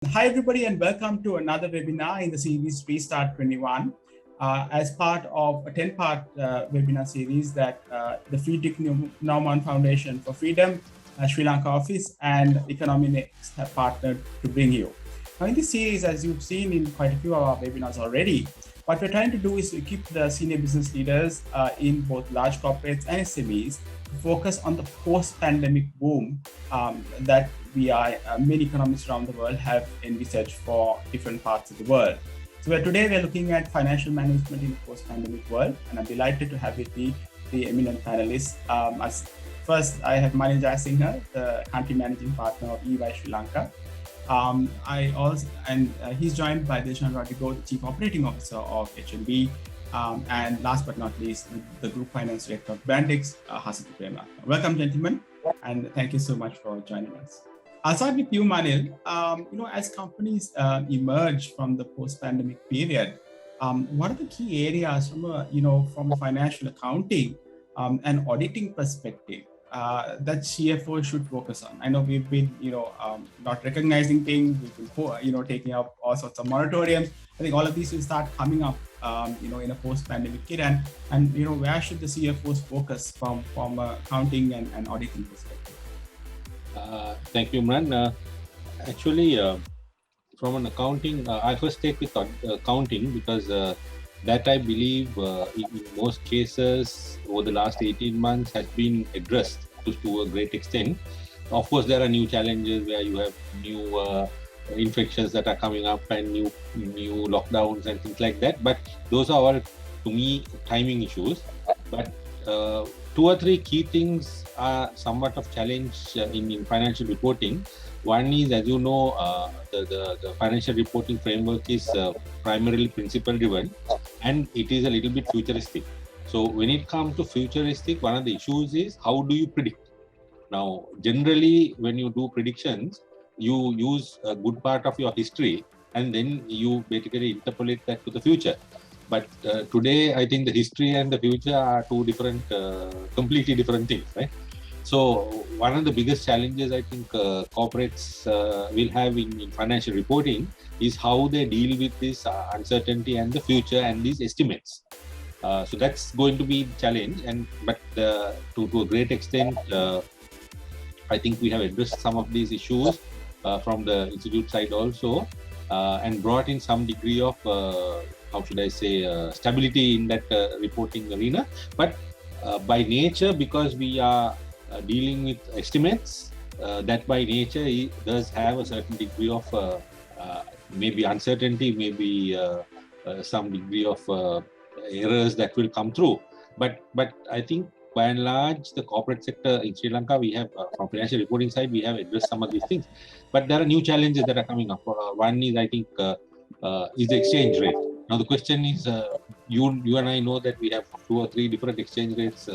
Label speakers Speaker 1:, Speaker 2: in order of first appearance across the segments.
Speaker 1: Hi, everybody, and welcome to another webinar in the series Restart 21 as part of a 10-part webinar series that the Friedrich Naumann Foundation for Freedom, Sri Lanka office, and Economy Next have partnered to bring you. Now, in this series, as you've seen in quite a few of our webinars already, what we're trying to do is to equip the senior business leaders in both large corporates and SMEs to focus on the post-pandemic boom that many economists around the world have envisaged for different parts of the world. So today we're looking at financial management in a post-pandemic world, and I'm delighted to have with me the eminent panelists. First, I have Manil Jayasinghe, the country managing partner of EY Sri Lanka. He's joined by Deshan Rodrigo, the Chief Operating Officer of HNB, and last but not least, the Group Finance Director of Brandix, Hasithu Prema. Welcome, gentlemen, and thank you so much for joining us. I'll start with you, Manil. As companies emerge from the post-pandemic period, what are the key areas from a financial accounting and auditing perspective that CFO should focus on? I know we've been, not recognizing things, we've been, taking up all sorts of moratoriums. I think all of these will start coming up, in a post-pandemic period. And where should the CFOs focus from accounting and auditing perspective?
Speaker 2: Thank you, Imran. Actually, from an accounting, I'll first take with accounting because that I believe in most cases over the last 18 months has been addressed to a great extent. Of course, there are new challenges where you have new infections that are coming up and new lockdowns and things like that. But those are all, to me, timing issues. But two or three key things are somewhat of challenge in financial reporting. One is, as you know, the financial reporting framework is primarily principle driven, and it is a little bit futuristic. So when it comes to futuristic, one of the issues is how do you predict? Now, generally, when you do predictions, you use a good part of your history, and then you basically interpolate that to the future. But today, I think the history and the future are two different, completely different things, right? So one of the biggest challenges I think corporates will have in financial reporting is how they deal with this uncertainty and the future and these estimates. So that's going to be a challenge. But to a great extent, I think we have addressed some of these issues from the institute side also, and brought in some degree of stability in that reporting arena. But by nature, because we are dealing with estimates, that by nature does have a certain degree of maybe uncertainty, maybe some degree of errors that will come through. But I think by and large, the corporate sector in Sri Lanka, we have from financial reporting side, we have addressed some of these things. But there are new challenges that are coming up. One is, I think, is the exchange rate. Now the question is, you and I know that we have 2 or 3 different exchange rates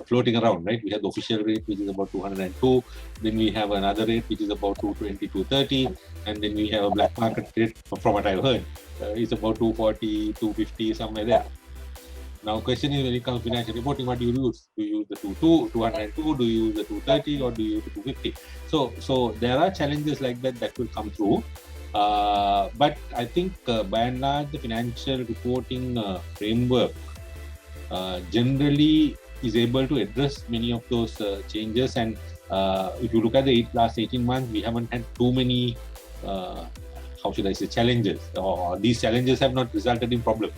Speaker 2: floating around, right? We have the official rate, which is about 202. Then we have another rate, which is about 220, 230. And then we have a black market rate, from what I've heard, it's about 240, 250, somewhere there. Now, question is, when it comes to financial reporting, what do you use? Do you use the 202, do you use the 230, or do you use the 250? So there are challenges like that will come through. But I think by and large, the financial reporting framework generally is able to address many of those changes. And if you look at the last 18 months, we haven't had too many, challenges, or these challenges have not resulted in problems.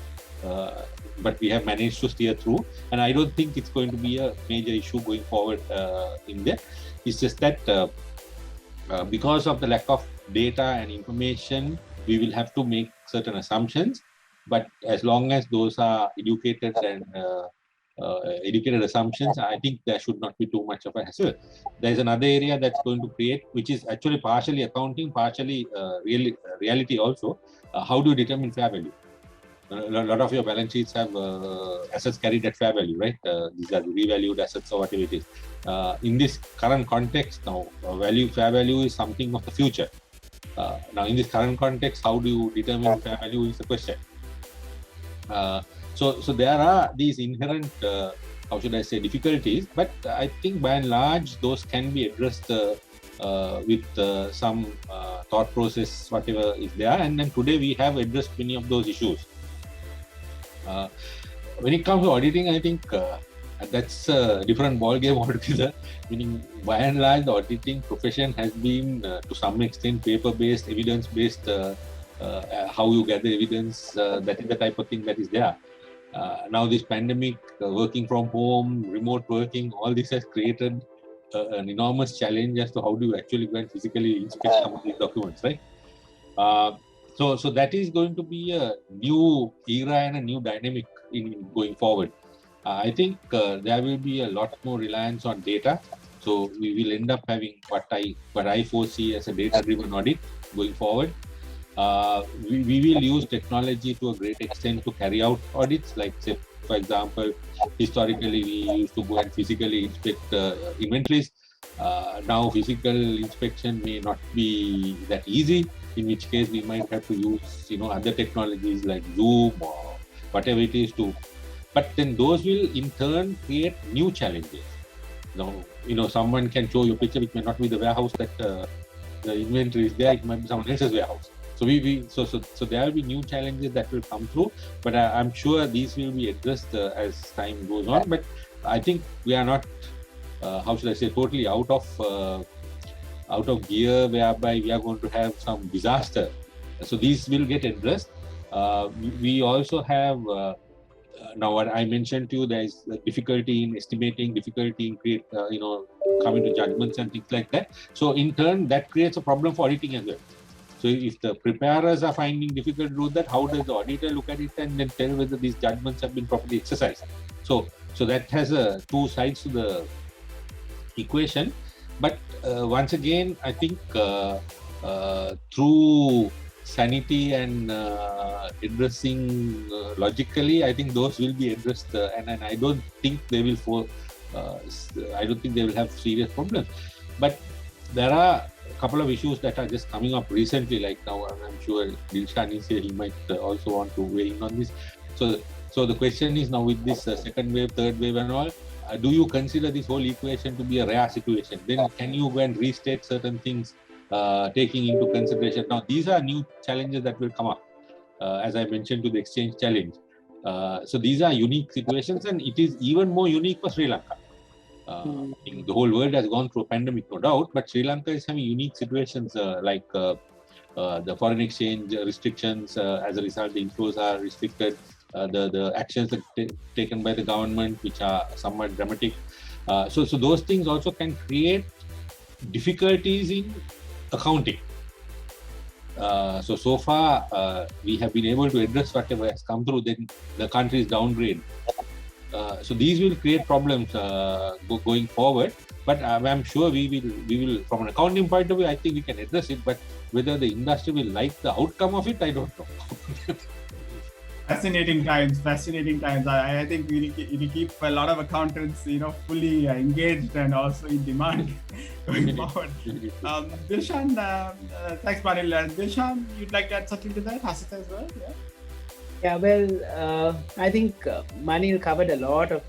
Speaker 2: But we have managed to steer through, and I don't think it's going to be a major issue going forward in there. It's just that because of the lack of data and information, we will have to make certain assumptions. But as long as those are educated and educated assumptions, I think there should not be too much of a hassle. There's another area that's going to create, which is actually partially accounting, partially reality also. How do you determine fair value? A lot of your balance sheets have assets carried at fair value, right? These are revalued assets or whatever it is. In this current context now, fair value is something of the future. Now, in this current context, how do you determine fair value is the question. So there are these inherent, difficulties, but I think by and large, those can be addressed with some thought process, whatever is there. And then today we have addressed many of those issues. When it comes to auditing, I think that's a different ballgame altogether. Meaning, by and large, the auditing profession has been to some extent paper-based, evidence-based. How you gather evidence, that is the type of thing that is there. Now this pandemic, working from home, remote working, all this has created an enormous challenge as to how do you actually go and physically inspect some of these documents, right? So that is going to be a new era and a new dynamic in going forward. I think there will be a lot more reliance on data. So we will end up having what I foresee as a data-driven audit going forward. We will use technology to a great extent to carry out audits. Like, say, for example, historically we used to go and physically inspect inventories. Now physical inspection may not be that easy, in which case we might have to use other technologies like Zoom or whatever it is to. But then those will in turn create new challenges. Now, someone can show you a picture which may not be the warehouse that the inventory is there. It might be someone else's warehouse. So so there will be new challenges that will come through, but I'm sure these will be addressed as time goes on. But I think we are not, how should I say, totally out of gear, whereby we are going to have some disaster. So these will get addressed. We also have now what I mentioned to you. There is difficulty in estimating, difficulty in coming to judgments and things like that. So in turn, that creates a problem for auditing as well. So if the preparers are finding difficult to do that, how does the auditor look at it and then tell whether these judgments have been properly exercised? So that has two sides to the equation. But once again, I think through sanity and addressing logically, I think those will be addressed, and I don't think they will I don't think they will have serious problems. But there are a couple of issues that are just coming up recently, like now, and I'm sure Dilshan is here, he might also want to weigh in on this. So the question is now, with this second wave, third wave and all, do you consider this whole equation to be a rare situation? Then can you go and restate certain things, taking into consideration? Now, these are new challenges that will come up, as I mentioned to the exchange challenge. So these are unique situations, and it is even more unique for Sri Lanka. The whole world has gone through a pandemic, no doubt, but Sri Lanka is having unique situations like the foreign exchange restrictions. As a result, the inflows are restricted. The actions taken by the government, which are somewhat dramatic. So those things also can create difficulties in accounting. So far, we have been able to address whatever has come through. Then the country is downgrade. So these will create problems going forward. But I'm sure we will, from an accounting point of view, I think we can address it. But whether the industry will like the outcome of it, I don't know.
Speaker 1: Fascinating times. I think we keep a lot of accountants, fully engaged and also in demand going forward. Dilshan, thanks, Manil. Dilshan, you'd like to add something to that? Hasith as well?
Speaker 3: Yeah, well, I think Manil covered a lot of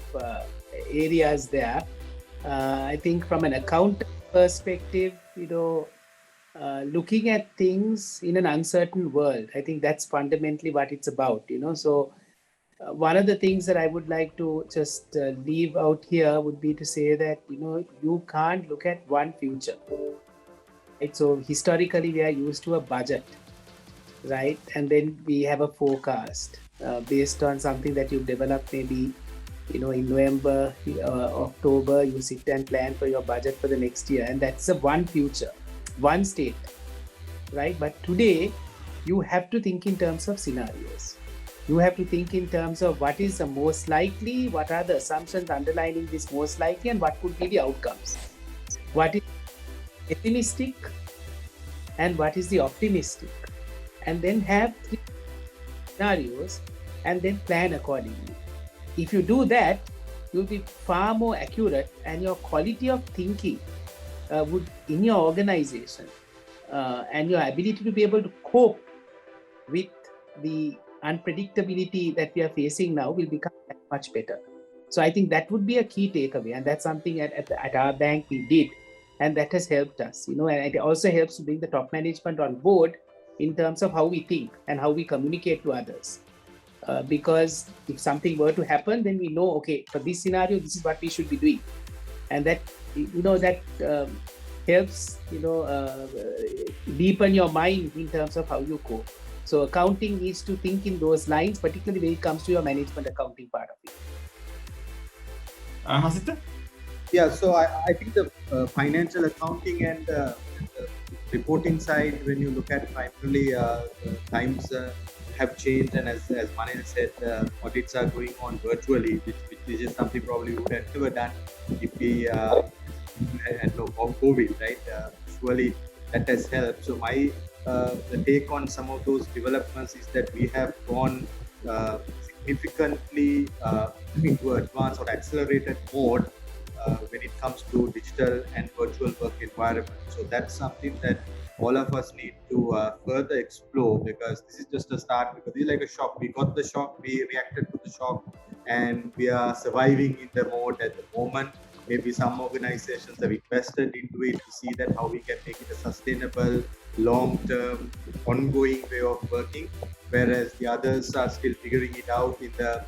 Speaker 3: areas there. I think from an accountant perspective, looking at things in an uncertain world, I think that's fundamentally what it's about, So one of the things that I would like to just leave out here would be to say that, you can't look at one future. Right? So historically, we are used to a budget, right? And then we have a forecast based on something that you've developed maybe, in November, October, you sit and plan for your budget for the next year. And that's one future, one state, right? But today, you have to think in terms of scenarios. You have to think in terms of what is the most likely, what are the assumptions underlying this most likely, and what could be the outcomes. What is pessimistic and what is the optimistic. And then have 3 scenarios and then plan accordingly. If you do that, you'll be far more accurate, and your quality of thinking would, in your organization, and your ability to be able to cope with the unpredictability that we are facing now will become much better. So I think that would be a key takeaway, and that's something at our bank we did. And that has helped us, and it also helps to bring the top management on board in terms of how we think and how we communicate to others. Because if something were to happen, then we know, okay, for this scenario, this is what we should be doing. And that, helps, deepen your mind in terms of how you cope. So accounting needs to think in those lines, particularly when it comes to your management accounting part of it.
Speaker 1: Hasita?
Speaker 4: Yeah, so I think the financial accounting and the reporting side, when you look at primarily, times have changed, and as Mane said, audits are going on virtually, which is something probably we would have never done if we had no COVID, right? Surely that has helped. So my the take on some of those developments is that we have gone significantly into advanced or accelerated mode when it comes to digital and virtual work environment. So that's something that all of us need to further explore, because this is just a start, because it's like a shock. We got the shock, we reacted to the shock, and we are surviving in the mode at the moment. Maybe some organizations have invested into it to see that how we can make it a sustainable, long-term, ongoing way of working, whereas the others are still figuring it out in the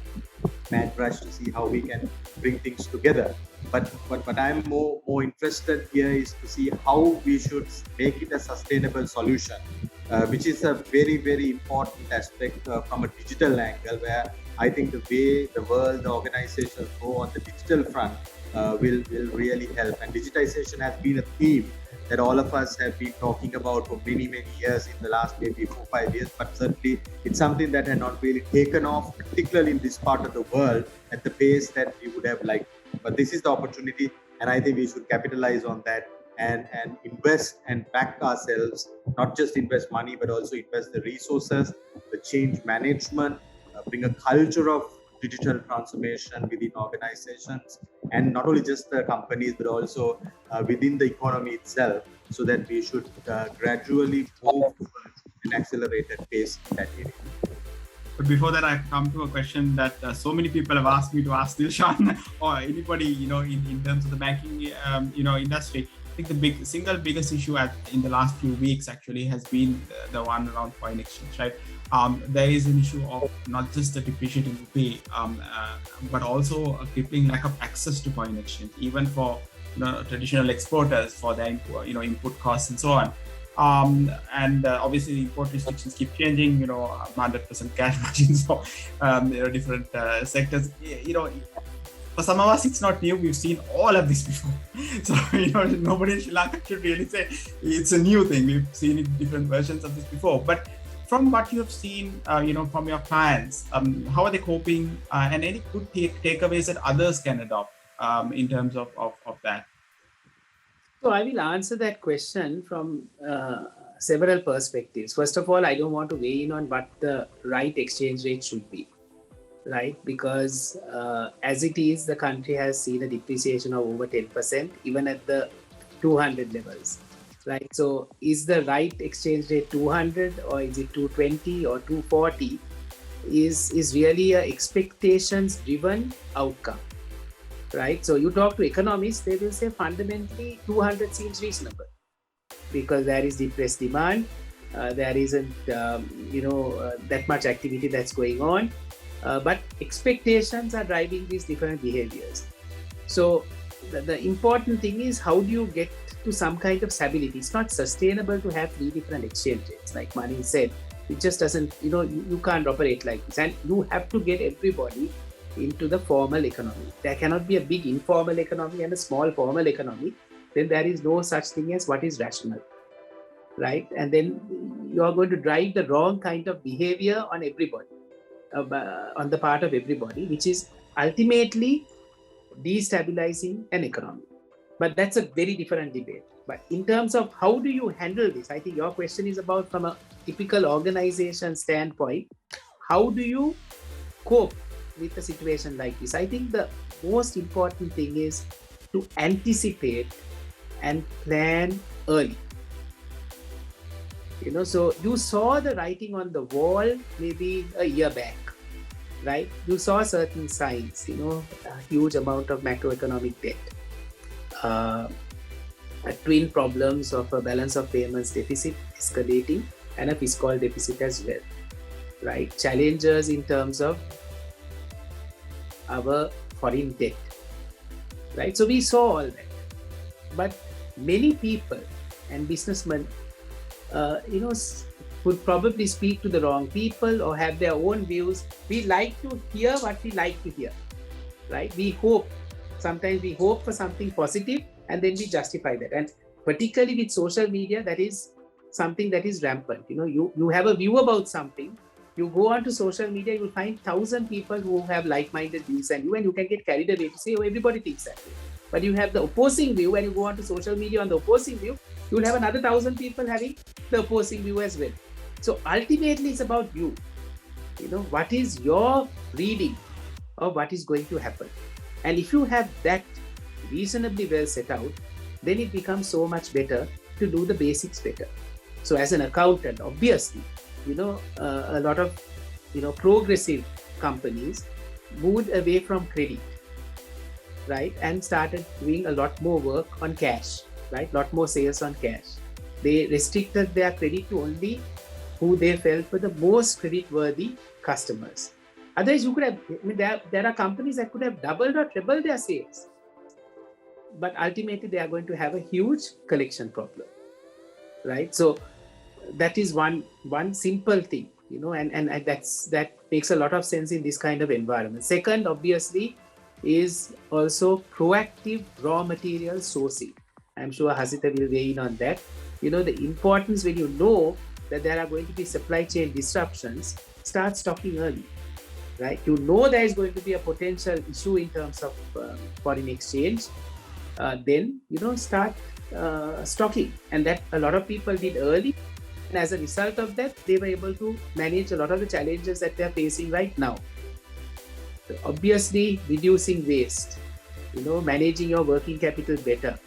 Speaker 4: mad rush to see how we can bring things together. But I'm more interested here is to see how we should make it a sustainable solution, which is a very, very important aspect from a digital angle, where I think the way the world, the organizations go on the digital front will really help. And digitization has been a theme that all of us have been talking about for many, many years in the last maybe 4-5 years, but certainly it's something that had not really taken off, particularly in this part of the world, at the pace that we would have liked. But this is the opportunity, and I think we should capitalize on that and invest and back ourselves, not just invest money, but also invest the resources, the change management, bring a culture of digital transformation within organizations, and not only just the companies, but also within the economy itself, so that we should gradually move towards an accelerated pace in that area.
Speaker 1: But before that, I come to a question that so many people have asked me to ask Dilshan or anybody, in terms of the banking, industry. I think the single biggest issue in the last few weeks actually has been the one around foreign exchange, right? There is an issue of not just the depreciating rupee, but also a crippling lack of access to foreign exchange, even for traditional exporters, for their input costs and so on. And obviously the import restrictions keep changing, 100% cash margins for different sectors. For some of us, it's not new. We've seen all of this before. So, nobody in Sri Lanka should really say it's a new thing. We've seen different versions of this before. But from what you have seen, from your clients, how are they coping, and any good takeaways that others can adopt in terms of that?
Speaker 3: So I will answer that question from several perspectives. First of all, I don't want to weigh in on what the right exchange rate should be, right? Because as it is, the country has seen a depreciation of over 10%, even at the 200 levels, right? So is the right exchange rate 200 or is it 220 or 240 is really a expectations-driven outcome. Right, so you talk to economists, they will say fundamentally 200 seems reasonable because there is depressed demand, there isn't that much activity that's going on, but expectations are driving these different behaviors. So the important thing is, how do you get to some kind of stability? It's not sustainable to have 3 different exchange rates, like Mani said. It just doesn't, you can't operate like this, and you have to get everybody into the formal economy. There cannot be a big informal economy and a small formal economy. Then there is no such thing as what is rational, right? And then you are going to drive the wrong kind of behavior on everybody, on the part of everybody, which is ultimately destabilizing an economy. But that's a very different debate. But in terms of how do you handle this, I think your question is about, from a typical organization standpoint, how do you cope with a situation like this? I think the most important thing is to anticipate and plan early. So you saw the writing on the wall maybe a year back, right? You saw certain signs, a huge amount of macroeconomic debt. twin problems of a balance of payments deficit escalating and a fiscal deficit as well, right? Challenges in terms of our foreign debt, right? So we saw all that, but many people and businessmen, would probably speak to the wrong people or have their own views. We like to hear what we like to hear, right? Sometimes we hope for something positive and then we justify that. And particularly with social media, that is something that is rampant. You have a view about something, you go onto social media, you will find 1,000 people who have like-minded views and you can get carried away to say, oh, everybody thinks that way. But you have the opposing view, and you go onto social media on the opposing view, you will have another 1,000 people having the opposing view as well. So ultimately, it's about you. What is your reading of what is going to happen? And if you have that reasonably well set out, then it becomes so much better to do the basics better. So as an accountant, obviously, a lot of, progressive companies moved away from credit, right? And started doing a lot more work on cash, right? Lot more sales on cash. They restricted their credit to only who they felt were the most credit-worthy customers. Otherwise, you could have, there are companies that could have doubled or trebled their sales. But ultimately, they are going to have a huge collection problem, right? So that is one simple thing, and that makes a lot of sense in this kind of environment. Second, obviously, is also proactive raw material sourcing. I'm sure Hasita will weigh in on that. The importance when you know that there are going to be supply chain disruptions, start stocking early, right? There is going to be a potential issue in terms of foreign exchange, then, start stocking. And that a lot of people did early. And as a result of that, they were able to manage a lot of the challenges that they're facing right now. So obviously, reducing waste, managing your working capital better,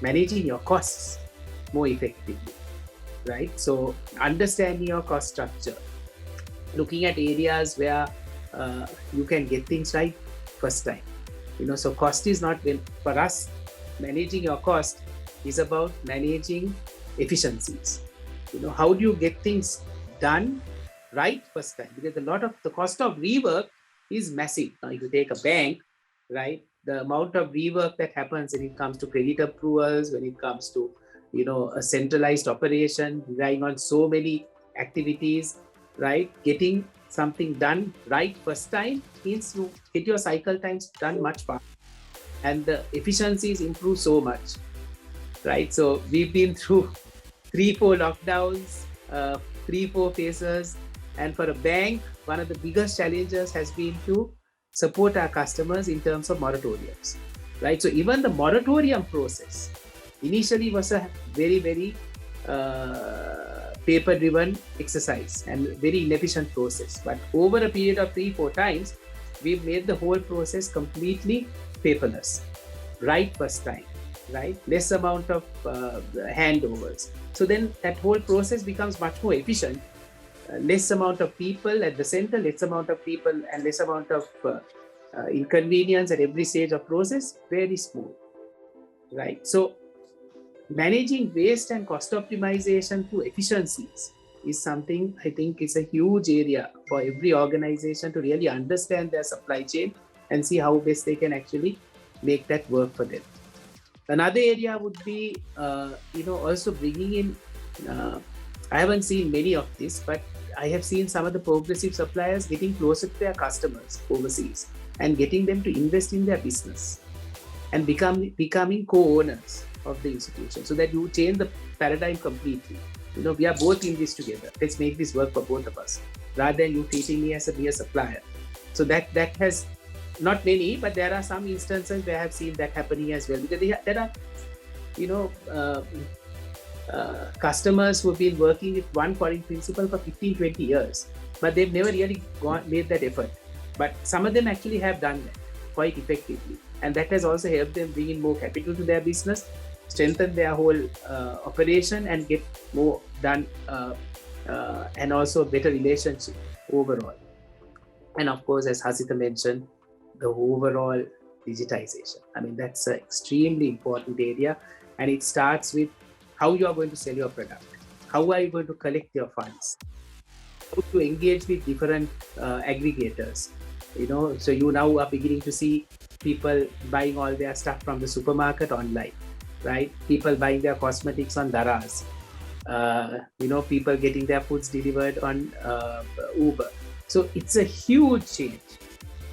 Speaker 3: managing your costs more effectively, right? So understanding your cost structure, looking at areas where you can get things right first time. So cost is not, for us, managing your cost is about managing efficiencies. How do you get things done right first time? Because a lot of the cost of rework is massive. Now, if you take a bank, right, the amount of rework that happens when it comes to credit approvals, when it comes to, a centralized operation, relying on so many activities, right? Getting something done right first time means you get your cycle times done much faster. And the efficiencies improve so much, right? So we've been through 3-4 lockdowns, 3-4 phases. And for a bank, one of the biggest challenges has been to support our customers in terms of moratoriums, right? So even the moratorium process initially was a very, very paper-driven exercise and very inefficient process. But over a period of 3-4 times, we've made the whole process completely paperless, right first time, right? Less amount of handovers. So then that whole process becomes much more efficient. Less amount of people at the center, less amount of people and less amount of inconvenience at every stage of process, very smooth, right? So managing waste and cost optimization through efficiencies is something I think is a huge area for every organization to really understand their supply chain and see how best they can actually make that work for them. Another area would be, also bringing in, I haven't seen many of this, but I have seen some of the progressive suppliers getting closer to their customers overseas and getting them to invest in their business and becoming co-owners of the institution, so that you change the paradigm completely. We are both in this together. Let's make this work for both of us, rather than you treating me as a mere supplier. So that has, not many, but there are some instances where I have seen that happening as well. Because there are, customers who have been working with one foreign principal for 15-20 years, but they've never really made that effort. But some of them actually have done that quite effectively. And that has also helped them bring in more capital to their business, strengthen their whole operation and get more done, and also better relationship overall. And of course, as Hasita mentioned, the overall digitization. I mean, that's an extremely important area, and it starts with how you are going to sell your product, how are you going to collect your funds, how to engage with different aggregators. So you now are beginning to see people buying all their stuff from the supermarket online, right? People buying their cosmetics on Daraz. People getting their foods delivered on Uber. So it's a huge change.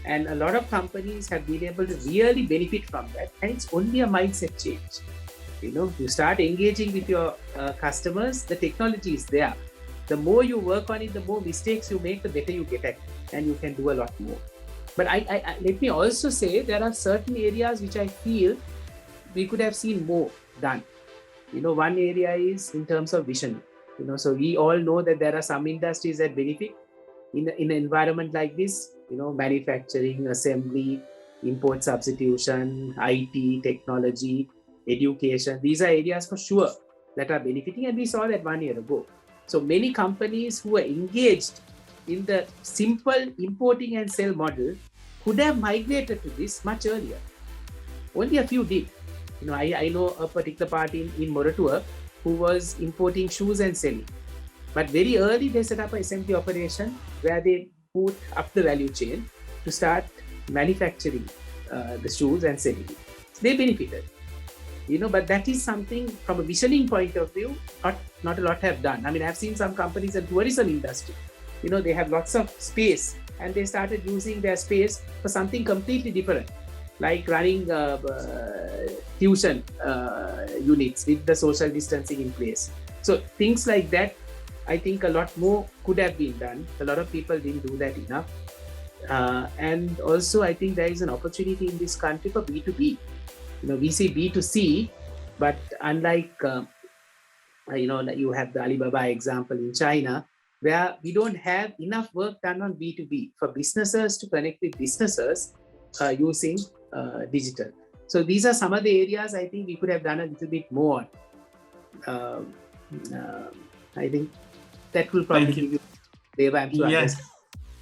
Speaker 3: And a lot of companies have been able to really benefit from that. And it's only a mindset change. You start engaging with your customers, the technology is there. The more you work on it, the more mistakes you make, the better you get at it, and you can do a lot more. But I let me also say there are certain areas which I feel we could have seen more done. One area is in terms of vision. So we all know that there are some industries that benefit in an environment like this. Manufacturing, assembly, import substitution, IT, technology, education. These are areas for sure that are benefiting, and we saw that 1 year ago. So many companies who are engaged in the simple importing and sell model could have migrated to this much earlier. Only a few did. I know a particular party in Moratuwa who was importing shoes and selling. But very early they set up an assembly operation where they put up the value chain to start manufacturing the shoes and selling it. So they benefited. But that is something from a visioning point of view, not a lot have done. I mean, I've seen some companies in tourism industry, they have lots of space and they started using their space for something completely different, like running tuition units with the social distancing in place. So things like that, I think a lot more could have been done. A lot of people didn't do that enough. And also, I think there is an opportunity in this country for B2B. We see B2C, but unlike, you have the Alibaba example in China, where we don't have enough work done on B2B for businesses to connect with businesses using digital. So these are some of the areas I think we could have done a little bit more. I think that will probably give you Deva.
Speaker 1: Yes.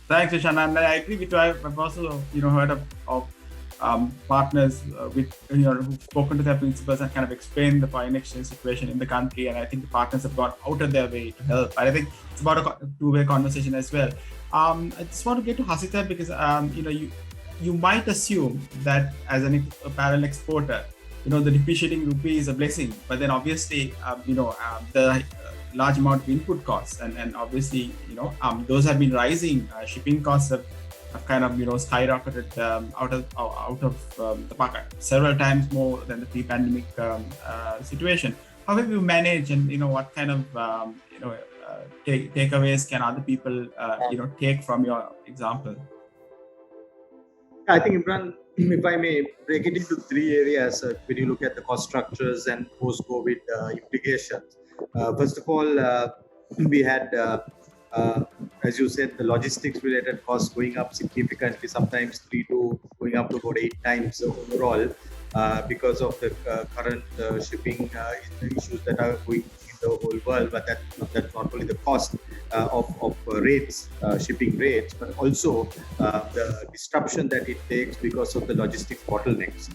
Speaker 1: Thanks, Ishan. And I agree with you. I've also, heard of partners with who've spoken to their principals and kind of explained the foreign exchange situation in the country, and I think the partners have gone out of their way to help. And I think it's about a two-way conversation as well. I just want to get to Hasita because you might assume that as an apparel exporter, the depreciating rupee is a blessing, but then obviously the large amount of input costs and obviously those have been rising. Shipping costs have kind of skyrocketed out of the market several times more than the pre-pandemic situation. How have you managed, and what kind of takeaways can other people take from your example?
Speaker 4: I think, Imran, if I may break it into three areas when you look at the cost structures and post-COVID implications. First of all, we had as you said, the logistics-related costs going up significantly, sometimes 3 to going up to about 8 times overall, because of the current shipping issues that are going in the whole world. But that's not only the cost of rates, shipping rates, but also the disruption that it takes because of the logistics bottlenecks,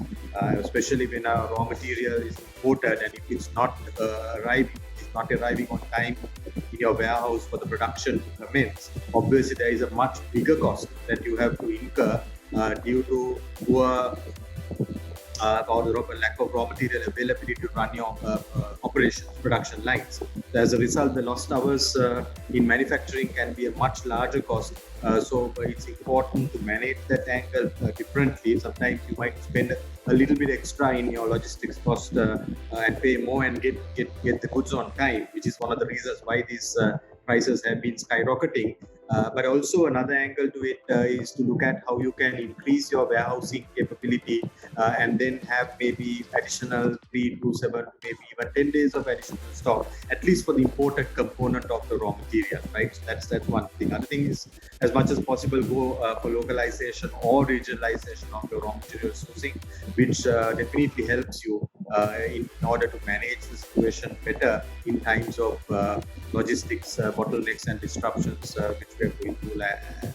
Speaker 4: especially when a raw material is imported and if it's not arriving on time in your warehouse for the production to commence. Obviously, there is a much bigger cost that you have to incur due to poor or lack of raw material availability to run your production lines. As a result, the lost hours in manufacturing can be a much larger cost. So it's important to manage that angle differently. Sometimes you might spend a little bit extra in your logistics cost and pay more and get the goods on time, which is one of the reasons why these prices have been skyrocketing. But also another angle to it is to look at how you can increase your warehousing capability and then have maybe additional 3 to 7, maybe even 10 days of additional stock, at least for the imported component of the raw material, right? So that's one thing. Other thing is, as much as possible, go for localization or regionalization of your raw material sourcing, which definitely helps you in order to manage the situation better in times of logistics bottlenecks and disruptions which we are going through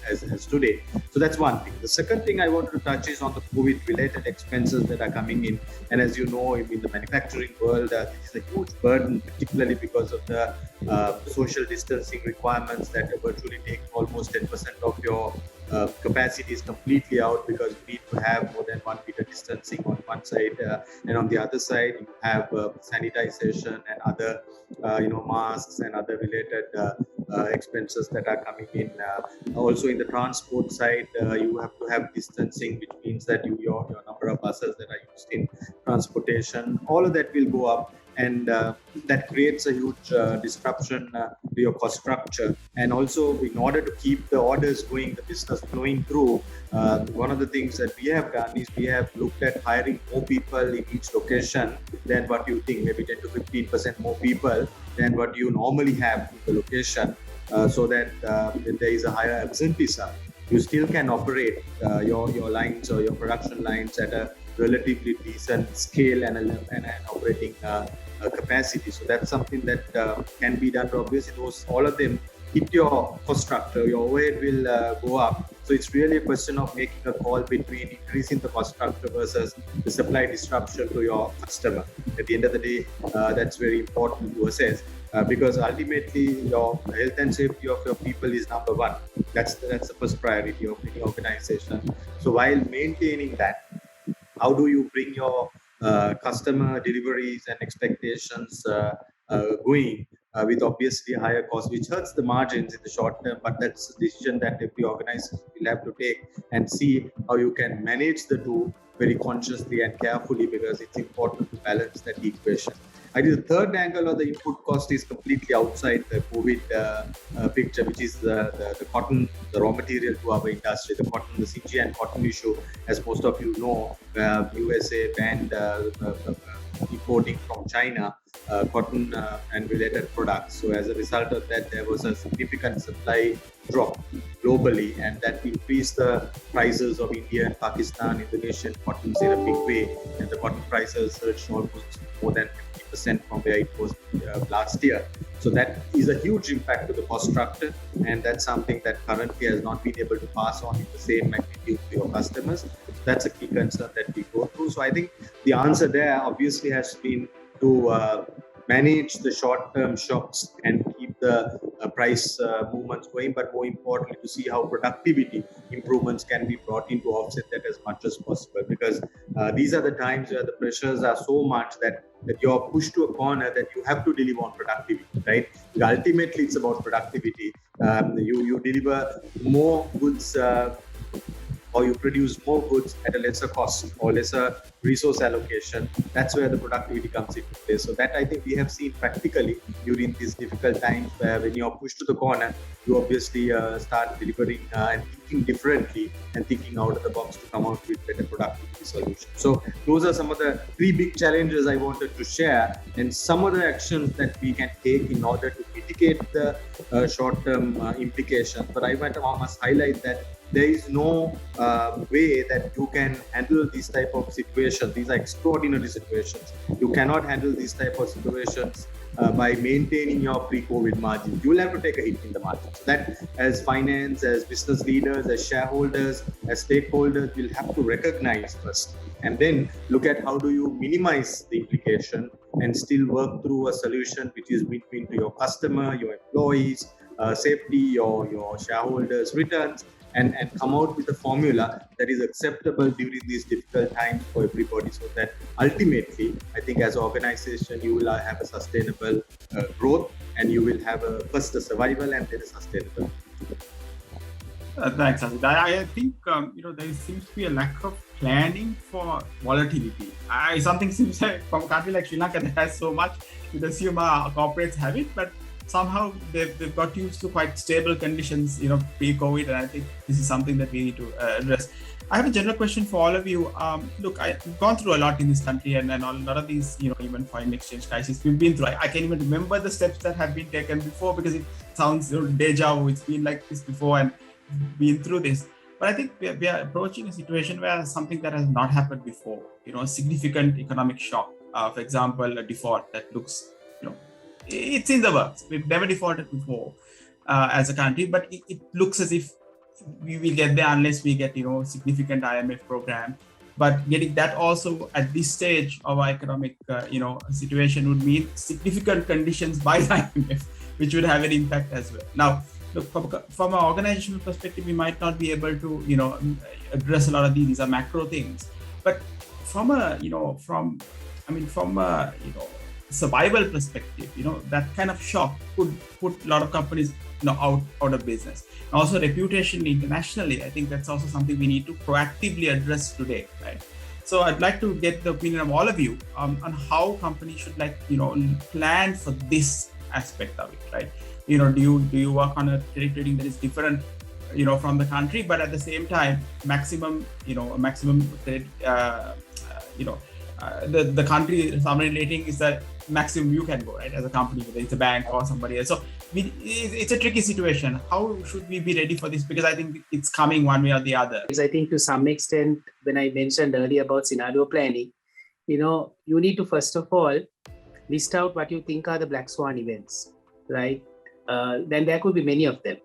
Speaker 4: as today. So that's one thing. The second thing I want to touch is on the COVID-related expenses that are coming in. And as you know, in the manufacturing world, this is a huge burden, particularly because of the social distancing requirements that virtually take almost 10% of your capacity is completely out, because you need to have more than 1 meter distancing on one side, and on the other side you have sanitization and other masks and other related expenses that are coming in. Also in the transport side, you have to have distancing, which means that your number of buses that are used in transportation, all of that will go up, and that creates a huge disruption to your cost structure. And also, in order to keep the orders going, the business flowing through, one of the things that we have done is we have looked at hiring more people in each location than what you think, maybe 10 to 15% more people than what you normally have in the location, so that when there is a higher absenteeism, you still can operate your lines or your production lines at a relatively decent scale and an operating capacity. So that's something that can be done. Obviously, all of them hit your cost structure, your overhead will go up. So it's really a question of making a call between increasing the cost structure versus the supply disruption to your customer. At the end of the day, that's very important to assess. Because ultimately your health and safety of your people is number one. That's the first priority of any organization. So while maintaining that, how do you bring your customer deliveries and expectations going with obviously higher costs, which hurts the margins in the short term, but that's a decision that every organization will have to take and see how you can manage the two very consciously and carefully, because it's important to balance that equation. I think the third angle of the input cost is completely outside the COVID picture, which is the cotton, the raw material to our industry, the cotton, the CGN cotton issue. As most of you know, USA banned importing from China cotton and related products. So as a result of that, there was a significant supply drop globally, and that increased the prices of India, Pakistan, Indonesian cottons in a big way, and the cotton prices surged almost more than 50% from where it was last year. So that is a huge impact to the cost structure, and that's something that currently has not been able to pass on in the same magnitude to your customers. That's a key concern that we go through. So I think the answer there obviously has been to manage the short-term shocks and keep the price movements going, but more importantly, to see how productivity improvements can be brought in to offset that as much as possible. Because these are the times where the pressures are so much that you're pushed to a corner that you have to deliver on productivity, right? Ultimately, it's about productivity. You deliver more goods or you produce more goods at a lesser cost or lesser resource allocation. That's where the productivity comes into play. So that I think we have seen practically during these difficult times, where when you're pushed to the corner, you obviously start delivering and thinking differently and thinking out of the box to come out with better productivity solutions. So those are some of the three big challenges I wanted to share, and some of the actions that we can take in order to mitigate the short-term implications. But I must highlight that there is no way that you can handle these type of situations. These are extraordinary situations. You cannot handle these type of situations by maintaining your pre-COVID margins. You will have to take a hit in the margins. So that as finance, as business leaders, as shareholders, as stakeholders, will have to recognize first, and then look at how do you minimize the implication and still work through a solution which is win-win to your customer, your employees, safety, your shareholders' returns, and come out with a formula that is acceptable during these difficult times for everybody, so that ultimately, I think as an organization, you will have a sustainable growth, and you will have first a survival and then a sustainable.
Speaker 1: Thanks, Asit. I think there seems to be a lack of planning for volatility. Something seems like from a country like Sri Lanka that has so much, you'd assume corporates have it, but somehow they've got used to quite stable conditions, pre-COVID, and I think this is something that we need to address. I have a general question for all of you. Look, I've gone through a lot in this country, and a lot of these, even foreign exchange crises we've been through. I can't even remember the steps that have been taken before, because it sounds deja vu. It's been like this before and been through this. But I think we are approaching a situation where something that has not happened before, a significant economic shock For example, a default that looks, it's in the works. We've never defaulted before as a country, but it looks as if we will get there unless we get, significant IMF program. But getting that also at this stage of our economic, situation would mean significant conditions by the IMF, which would have an impact as well. Now, look, from an organizational perspective, we might not be able to, address a lot of these. These are macro things. But from a, survival perspective, that kind of shock could put a lot of companies, out of business. And also reputation internationally, I think that's also something we need to proactively address today, right? So I'd like to get the opinion of all of you on how companies should plan for this aspect of it, right? Do you work on a credit rating that is different, from the country, but at the same time, maximum credit, the country sovereign rating is the maximum you can go, right? As a company, whether it's a bank or somebody else. So it's a tricky situation. How should we be ready for this? Because I think it's coming one way or the other.
Speaker 3: I think to some extent, when I mentioned earlier about scenario planning, you need to first of all list out what you think are the black swan events, right? Then there could be many of them.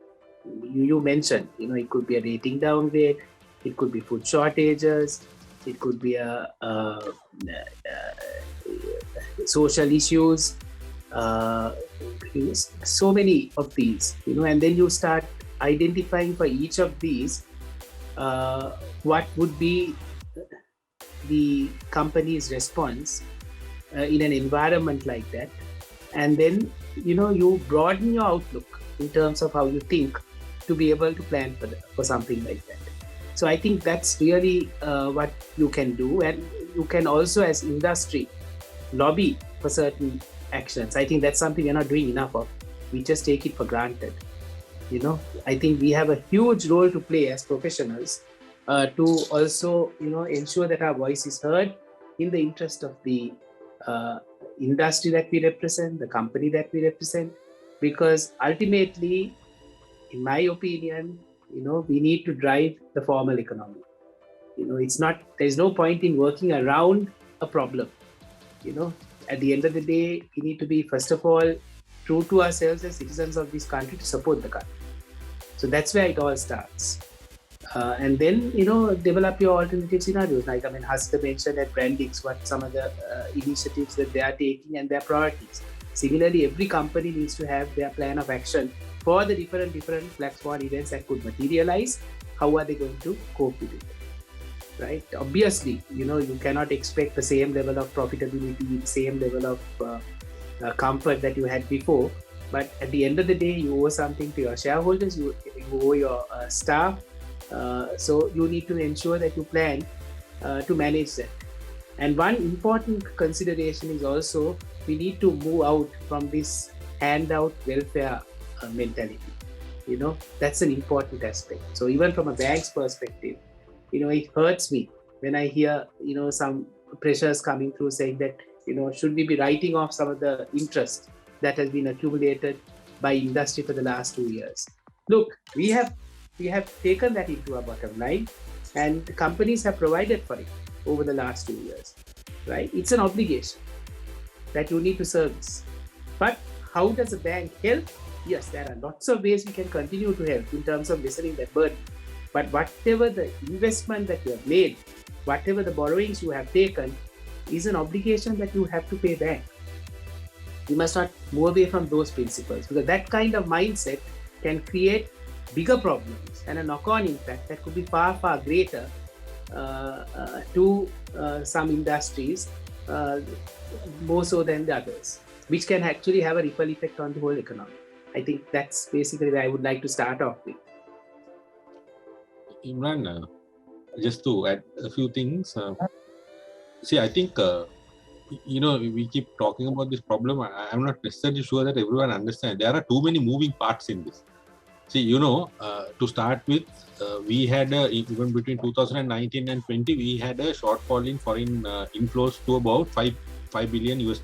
Speaker 3: You mentioned, it could be a rating downgrade, it could be food shortages, it could be social issues, so many of these, and then you start identifying for each of these what would be the company's response in an environment like that. And then, you broaden your outlook in terms of how you think to be able to plan for something like that. So I think that's really what you can do. And you can also, as industry, lobby for certain actions. I think that's something we're not doing enough of. We just take it for granted. I think we have a huge role to play as professionals to also, ensure that our voice is heard in the interest of the industry that we represent, the company that we represent, because ultimately, in my opinion, we need to drive the formal economy. There's no point in working around a problem. At the end of the day, we need to be, first of all, true to ourselves as citizens of this country to support the country. So that's where it all starts. And then, develop your alternative scenarios. Like, Hasta mentioned at Brandix what some of the initiatives that they are taking and their priorities. Similarly, every company needs to have their plan of action for the different black swan events that could materialize. How are they going to cope with it? Right? Obviously, you cannot expect the same level of profitability, the same level of comfort that you had before. But at the end of the day, you owe something to your shareholders, you owe your staff. So you need to ensure that you plan to manage that. And one important consideration is also we need to move out from this handout welfare mentality. That's an important aspect. So even from a bank's perspective, it hurts me when I hear, some pressures coming through saying that, should we be writing off some of the interest that has been accumulated by industry for the last 2 years? Look, we have taken that into our bottom line, and the companies have provided for it over the last 2 years, right? It's an obligation that you need to service. But how does a bank help? Yes, there are lots of ways we can continue to help in terms of lessening that burden. But whatever the investment that you have made, whatever the borrowings you have taken, is an obligation that you have to pay back. We must not move away from those principles, because that kind of mindset can create bigger problems and a knock-on impact that could be far, far greater to some industries, more so than the others, which can actually have a ripple effect on the whole economy. I think that's basically where I would like to start off with.
Speaker 2: Imran, just to add a few things. I think, we keep talking about this problem. I'm not necessarily sure that everyone understands. There are too many moving parts in this. To start with, we had, even between 2019 and 20, we had a shortfall in foreign inflows to about $5 billion US,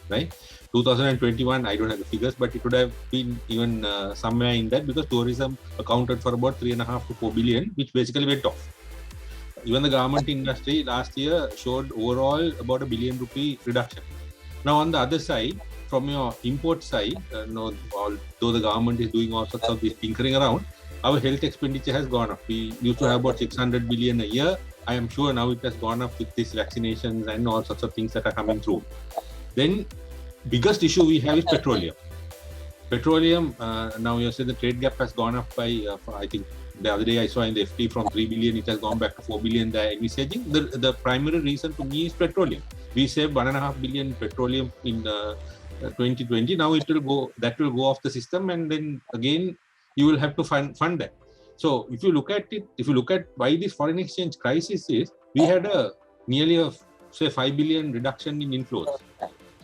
Speaker 2: right? 2021, I don't have the figures, but it would have been even somewhere in that, because tourism accounted for about 3.5 to 4 billion, which basically went off. even the garment industry last year showed overall about ₹1 billion reduction. Now on the other side, from your import side, although the government is doing all sorts of this tinkering around, our health expenditure has gone up. We used to have about 600 billion a year. I am sure now it has gone up with these vaccinations and all sorts of things that are coming through. Then, biggest issue we have is petroleum. Petroleum, now you say the trade gap has gone up by, I think the other day I saw in the FT from 3 billion, it has gone back to 4 billion. They are envisaging. The primary reason to me is petroleum. We saved 1.5 billion petroleum in 2020. Now it will go, that will go off the system, and then again you will have to fund that. So if you look at it, if you look at why this foreign exchange crisis is, we had nearly a 5 billion reduction in inflows,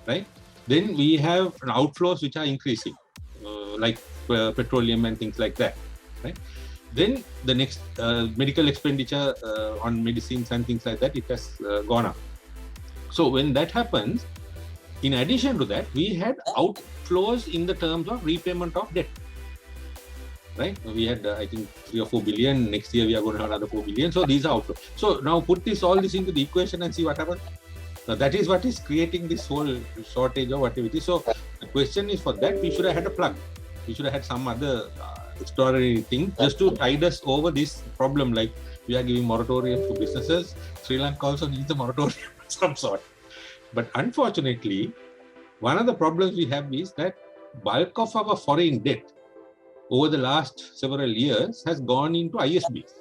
Speaker 2: right? Then we have outflows which are increasing, like petroleum and things like that, right? Then the next medical expenditure on medicines and things like that, it has gone up. So when that happens, in addition to that, we had outflows in the terms of repayment of debt. Right? We had, I think, 3 or 4 billion. Next year, we are going to have another 4 billion. So these are outflows. So now put all this into the equation and see what happens. Now that is what is creating this whole shortage of activity. So the question is, for that, we should have had a plug. We should have had some other extraordinary thing just to tide us over this problem. Like we are giving moratorium to businesses. Sri Lanka also needs a moratorium of some sort. But unfortunately, one of the problems we have is that bulk of our foreign debt over the last several years has gone into ISBs.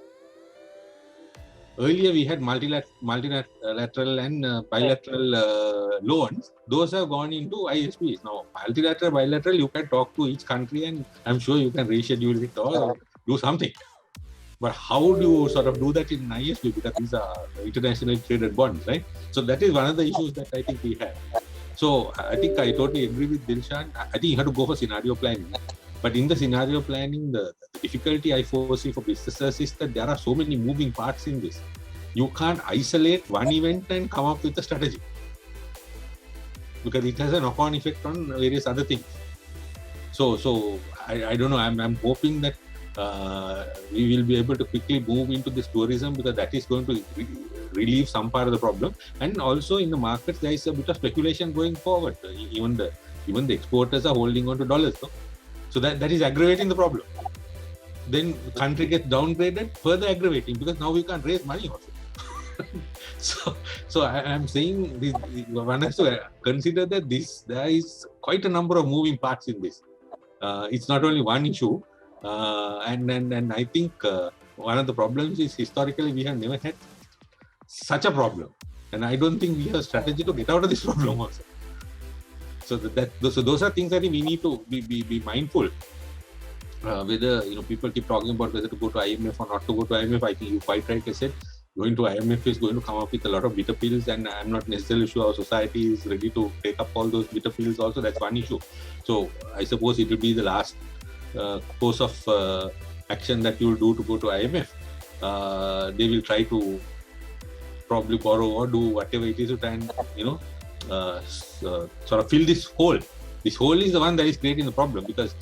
Speaker 2: Earlier, we had multilateral and bilateral loans. Those have gone into ISBs. Now, multilateral, bilateral, you can talk to each country and I'm sure you can reschedule it or do something. But how do you sort of do that in ISB? Because these are internationally traded bonds, right? So that is one of the issues that I think we have. So I think I totally agree with Dilshan. I think you have to go for scenario planning. But in the scenario planning, the difficulty I foresee for businesses is that there are so many moving parts in this. You can't isolate one event and come up with a strategy, because it has a knock-on effect on various other things. So I don't know. I'm hoping that we will be able to quickly move into this tourism, because that is going to relieve some part of the problem. And also in the markets, there is a bit of speculation going forward. Even the exporters are holding on to dollars. So that is aggravating the problem. Then the country gets downgraded, further aggravating, because now we can't raise money also. so I'm saying this, one has to consider that there is quite a number of moving parts in this. It's not only one issue. And I think one of the problems is, historically we have never had such a problem, and I don't think we have a strategy to get out of this problem also. So those are things that we need to be mindful. Whether people keep talking about whether to go to IMF or not to go to IMF. I think you quite rightly said, going to IMF is going to come up with a lot of bitter pills, and I'm not necessarily sure our society is ready to take up all those bitter pills also. That's one issue. So I suppose it will be the last course of action that you will do to go to IMF. They will try to probably borrow or do whatever it is to try and sort of fill this hole. This hole is the one that is creating the problem, because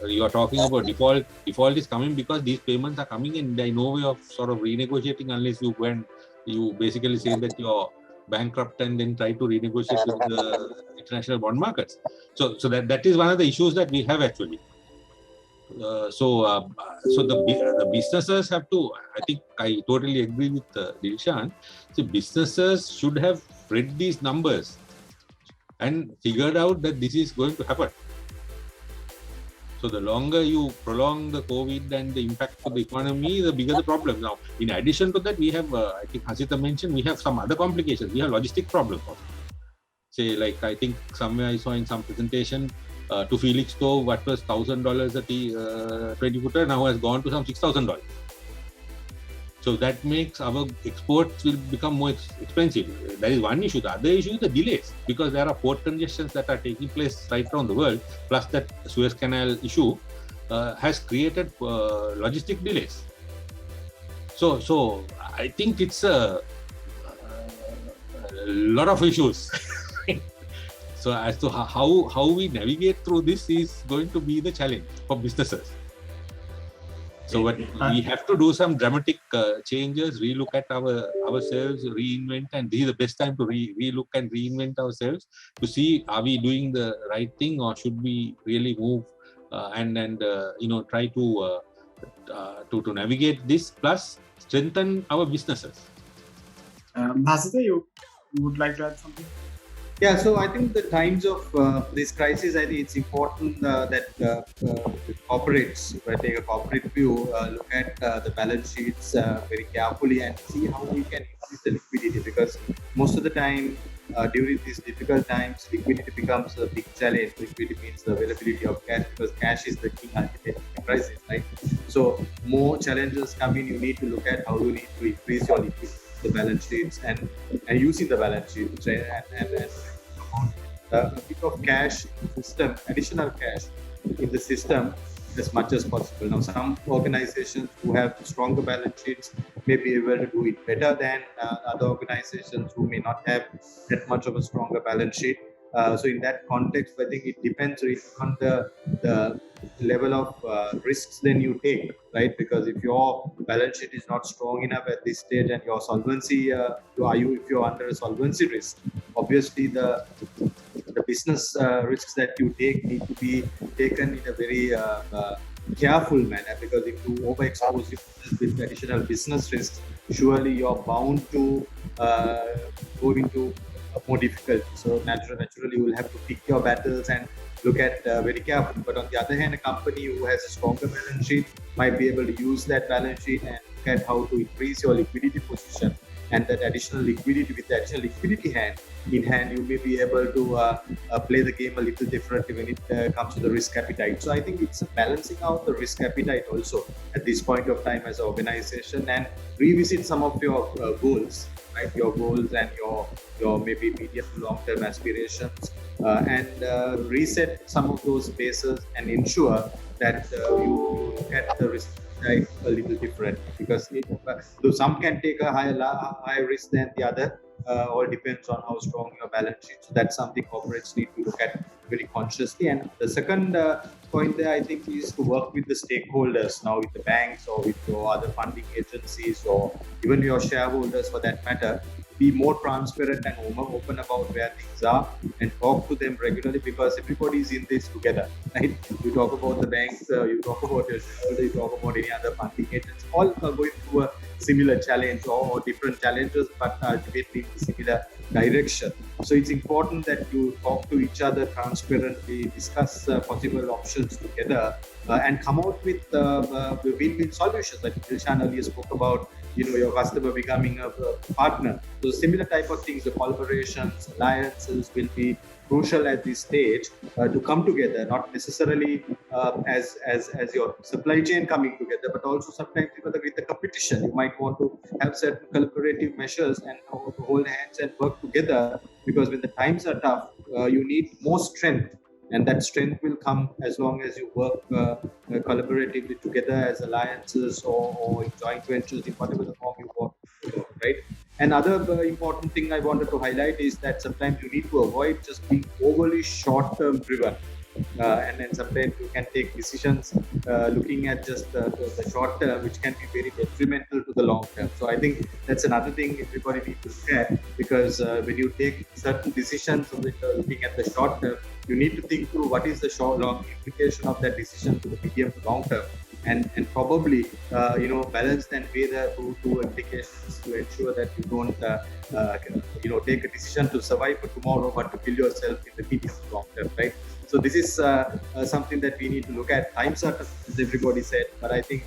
Speaker 2: you are talking about default. Default is coming because these payments are coming, and there is no way of sort of renegotiating unless you go and you basically say that you're bankrupt and then try to renegotiate with the international bond markets. So that is one of the issues that we have actually. So the businesses have to, I think I totally agree with Dilshan. So businesses should have read these numbers and figured out that this is going to happen. So the longer you prolong the COVID and the impact of the economy, the bigger the problem. Now, in addition to that, we have, I think Hasita mentioned, we have some other complications. We have logistic problems. Say, like I think somewhere I saw in some presentation, to Felixstowe, what was $1,000 a 20-footer now has gone to some $6,000. So that makes our exports will become more expensive. That is one issue. The other issue is the delays, because there are port congestions that are taking place right around the world, plus that Suez Canal issue has created logistic delays. So I think it's a lot of issues. So as to how we navigate through this is going to be the challenge for businesses. So but we have to do some dramatic changes, relook at ourselves, reinvent, and this is the best time to relook and reinvent ourselves to see, are we doing the right thing, or should we really move and try to navigate this, plus strengthen our businesses.
Speaker 1: Bhasita, you would like to add something?
Speaker 4: Yeah, so I think the times of this crisis, I think it's important that corporates, if I take a corporate view, look at the balance sheets very carefully and see how we can increase the liquidity, because most of the time during these difficult times, liquidity becomes a big challenge. Liquidity means the availability of cash, because cash is the king ultimate in crisis, right? So more challenges come in, you need to look at how you need to increase your liquidity, the balance sheets, and using the balance sheets, right? and a bit of cash in the system, additional cash in the system as much as possible. Now, some organizations who have stronger balance sheets may be able to do it better than other organizations who may not have that much of a stronger balance sheet. So in that context, I think it depends really on the level of risks then you take, right? Because if your balance sheet is not strong enough at this stage and your solvency, if you're under a solvency risk, obviously the business risks that you take need to be taken in a very careful manner, because if you overexpose yourself with additional business risks, surely you're bound to go into more difficult. So naturally you will have to pick your battles and look at very carefully. But on the other hand, a company who has a stronger balance sheet might be able to use that balance sheet and look at how to increase your liquidity position. And that additional liquidity, with the additional liquidity in hand, you may be able to play the game a little differently when it comes to the risk appetite. So I think it's balancing out the risk appetite also at this point of time as an organization, and revisit some of your goals, right? Your goals and your maybe medium to long term aspirations, and reset some of those bases and ensure that you look at the risk a little different, because though some can take a higher risk than the other, all depends on how strong your balance sheet. So that's something corporates need to look at very consciously. And the second point there, I think, is to work with the stakeholders, now with the banks or with your other funding agencies, or even your shareholders for that matter. Be more transparent and open about where things are, and talk to them regularly, because everybody is in this together, right? You talk about the banks, you talk about your shareholder, you talk about any other funding agents, all are going through a similar challenge or different challenges, but ultimately in a similar direction. So it's important that you talk to each other transparently, discuss possible options together, and come out with win-win solutions. Like Dilshan earlier spoke about, your customer becoming a partner. So similar type of things, the collaborations, alliances will be crucial at this stage to come together, not necessarily as your supply chain coming together, but also sometimes with the competition. You might want to have certain collaborative measures and hold hands and work together, because when the times are tough, you need more strength. And that strength will come as long as you work collaboratively together as alliances or in joint ventures in whatever the form you want, right? Another important thing I wanted to highlight is that sometimes you need to avoid just being overly short-term driven. And then sometimes you can take decisions looking at just the short term, which can be very detrimental to the long term. So I think that's another thing everybody needs to look at, because when you take certain decisions looking at the short term, you need to think through what is the long implication of that decision to the medium to long term, and probably balance and weigh the two implications to ensure that you don't take a decision to survive for tomorrow, but to kill yourself in the medium to long term, right? So this is something that we need to look at. Times are tough, as everybody said, but I think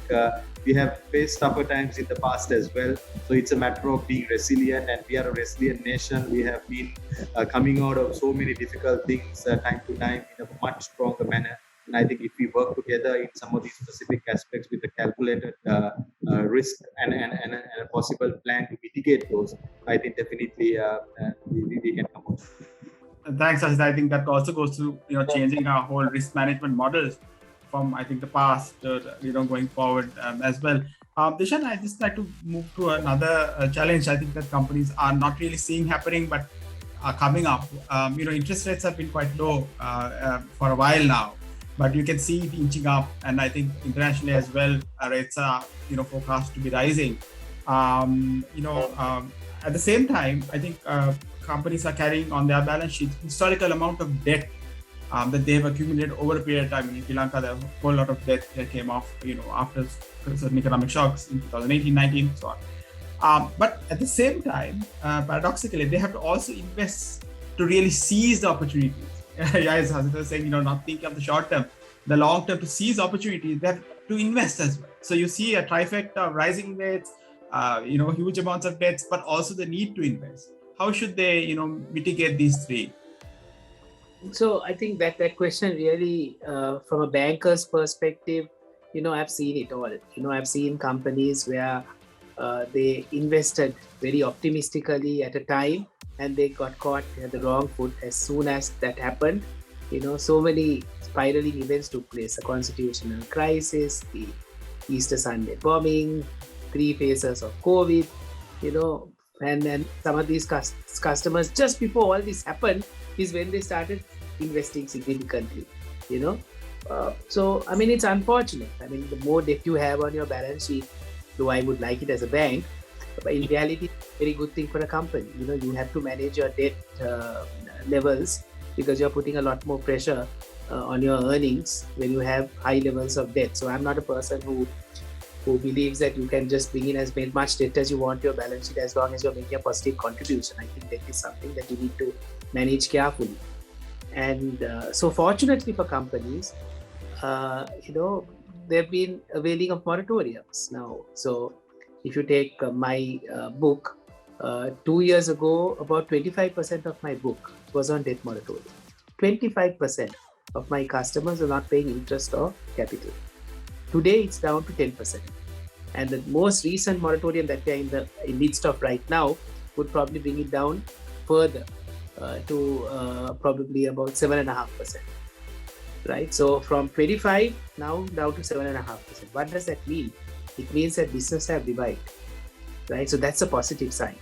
Speaker 4: we have faced tougher times in the past as well. So it's a matter of being resilient, and we are a resilient nation. We have been coming out of so many difficult things time to time in a much stronger manner. And I think if we work together in some of these specific aspects with a calculated risk and a possible plan to mitigate those, I think definitely we can come out.
Speaker 1: Thanks, Asit. I think that also goes to changing our whole risk management models from, I think, the past going forward as well. Dilshan, I'd just like to move to another challenge I think that companies are not really seeing happening, but are coming up. Interest rates have been quite low for a while now. but you can see it inching up, and I think internationally as well, rates are forecast to be rising. At the same time, I think companies are carrying on their balance sheets historical amount of debt that they've accumulated over a period of time. In Sri Lanka, there was a whole lot of debt that came off, after certain economic shocks in 2018, 19, so on. But at the same time, paradoxically, they have to also invest to really seize the opportunities. As Hasith was saying, not thinking of the short term, the long term, to seize opportunities, they have to invest as well. So you see a trifecta of rising rates, huge amounts of debts, but also the need to invest. How should they, mitigate these three?
Speaker 3: So I think that question really, from a banker's perspective, I've seen it all. I've seen companies where they invested very optimistically at a time, and they got caught at the wrong foot as soon as that happened. So many spiraling events took place: a constitutional crisis, the Easter Sunday bombing, 3 phases of COVID, and then some of these customers, just before all this happened, is when they started investing significantly, So, I mean, it's unfortunate. I mean, the more debt you have on your balance sheet, though I would like it as a bank, but in reality, it's a very good thing for a company. You have to manage your debt levels, because you're putting a lot more pressure on your earnings when you have high levels of debt. So I'm not a person who believes that you can just bring in as much debt as you want your balance sheet, as long as you're making a positive contribution. I think that is something that you need to manage carefully. And so fortunately for companies, they've been availing of moratoriums now. So if you take my book, 2 years ago, about 25% of my book was on debt moratorium. 25% of my customers are not paying interest or capital. Today, it's down to 10%. And the most recent moratorium that we are in the midst of right now would probably bring it down further to probably about 7.5%. Right? So from 25 now down to 7.5%. What does that mean? It means that business have revived. Right? So that's a positive sign.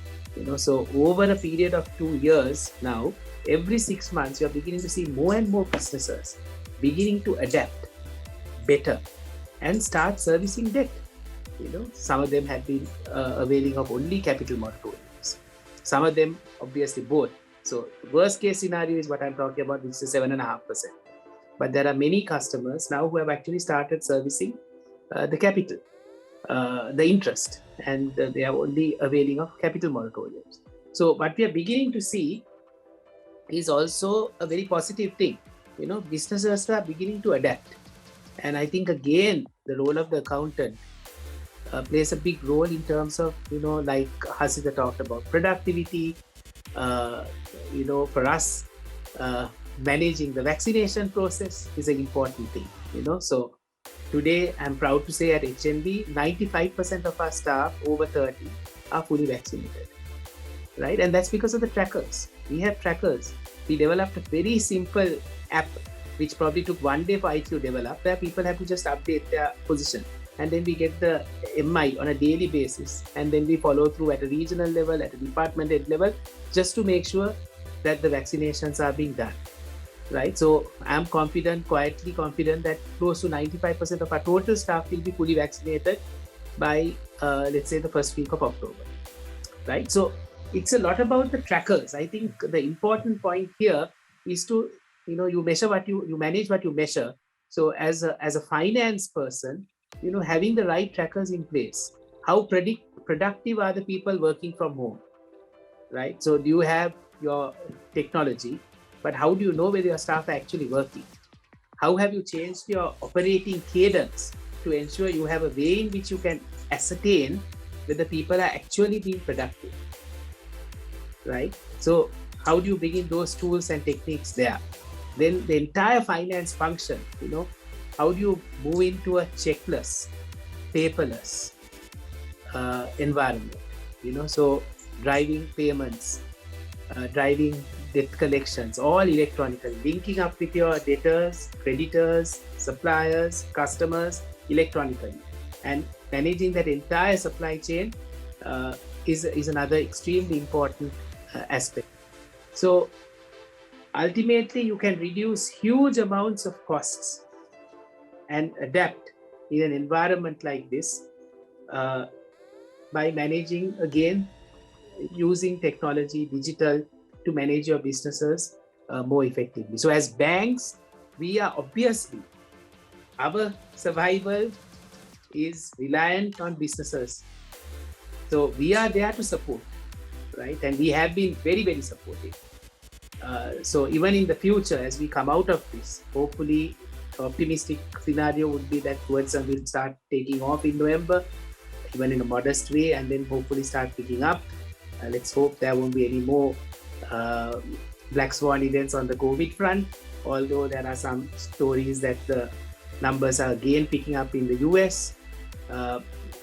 Speaker 3: So over a period of 2 years now, every 6 months, you're beginning to see more and more businesses beginning to adapt better and start servicing debt. Some of them have been availing of only capital moratoriums. Some of them, obviously, both. So worst case scenario is what I'm talking about, which is 7.5%. But there are many customers now who have actually started servicing the capital, the interest, and they are only availing of capital moratoriums. So what we are beginning to see is also a very positive thing. Businesses are beginning to adapt. And I think, again, the role of the accountant plays a big role in terms of, like Hasith talked about, productivity. For us, managing the vaccination process is an important thing. So today, I'm proud to say at HNB, 95% of our staff over 30 are fully vaccinated. Right? And that's because of the trackers. We have trackers. We developed a very simple app, which probably took 1 day for IT to develop, where people have to just update their position. And then we get the MI on a daily basis. And then we follow through at a regional level, at a department level, just to make sure that the vaccinations are being done. Right? So I'm quietly confident that close to 95% of our total staff will be fully vaccinated by, let's say, the first week of October. Right? So it's a lot about the trackers. I think the important point here is to, you measure what you manage what you measure. So as a finance person, having the right trackers in place. How productive are the people working from home? Right? So do you have your technology, but how do you know whether your staff are actually working? How have you changed your operating cadence to ensure you have a way in which you can ascertain whether people are actually being productive? Right? So how do you bring in those tools and techniques there? Then the entire finance function, how do you move into a checkless, paperless environment? So driving payments, driving debt collections, all electronically, linking up with your debtors, creditors, suppliers, customers electronically, and managing that entire supply chain is another extremely important aspect. So ultimately, you can reduce huge amounts of costs and adapt in an environment like this by managing, again, using technology, digital, to manage your businesses more effectively. So as banks, we are obviously, our survival is reliant on businesses. So we are there to support, right? And we have been very, very supportive. So even in the future, as we come out of this, hopefully, optimistic scenario would be that tourism will start taking off in November, even in a modest way, and then hopefully start picking up. Let's hope there won't be any more black swan events on the COVID front, although there are some stories that the numbers are again picking up in the US.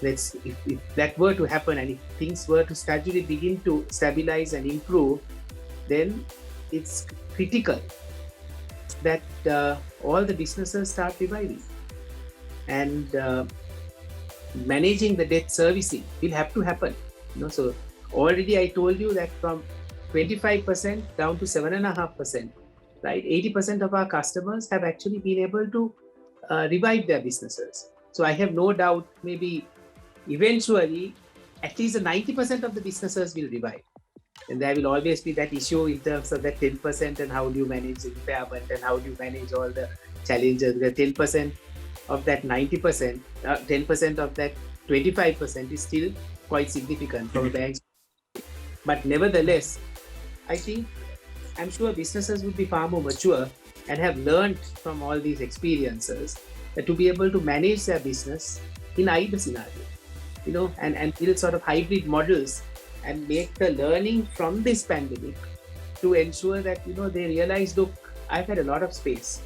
Speaker 3: If that were to happen, and if things were to gradually begin to stabilize and improve, then it's critical that all the businesses start reviving. And managing the debt servicing will have to happen. So already I told you that from 25% down to 7.5%, right? 80% of our customers have actually been able to revive their businesses. So I have no doubt, maybe eventually, at least 90% of the businesses will revive. And there will always be that issue in terms of that 10% and how do you manage impairment and how do you manage all the challenges. The 10% of that 90%, 10% of that 25% is still quite significant for banks. But nevertheless, I'm sure businesses will be far more mature and have learned from all these experiences to be able to manage their business in either scenario, and build sort of hybrid models and make the learning from this pandemic to ensure that, they realize, look, I've had a lot of space,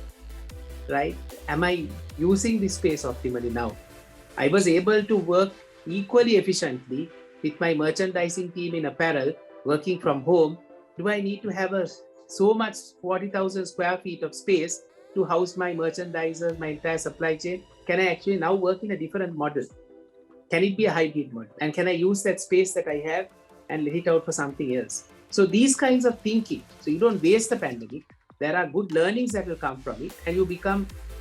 Speaker 3: right? Am I using this space optimally now? I was able to work equally efficiently with my merchandising team in apparel, working from home. Do I need to have so much 40,000 square feet of space to house my merchandisers, my entire supply chain? Can I actually now work in a different model? Can it be a hybrid model? And can I use that space that I have and let it out for something else? So these kinds of thinking, so you don't waste the pandemic. There are good learnings that will come from it, and you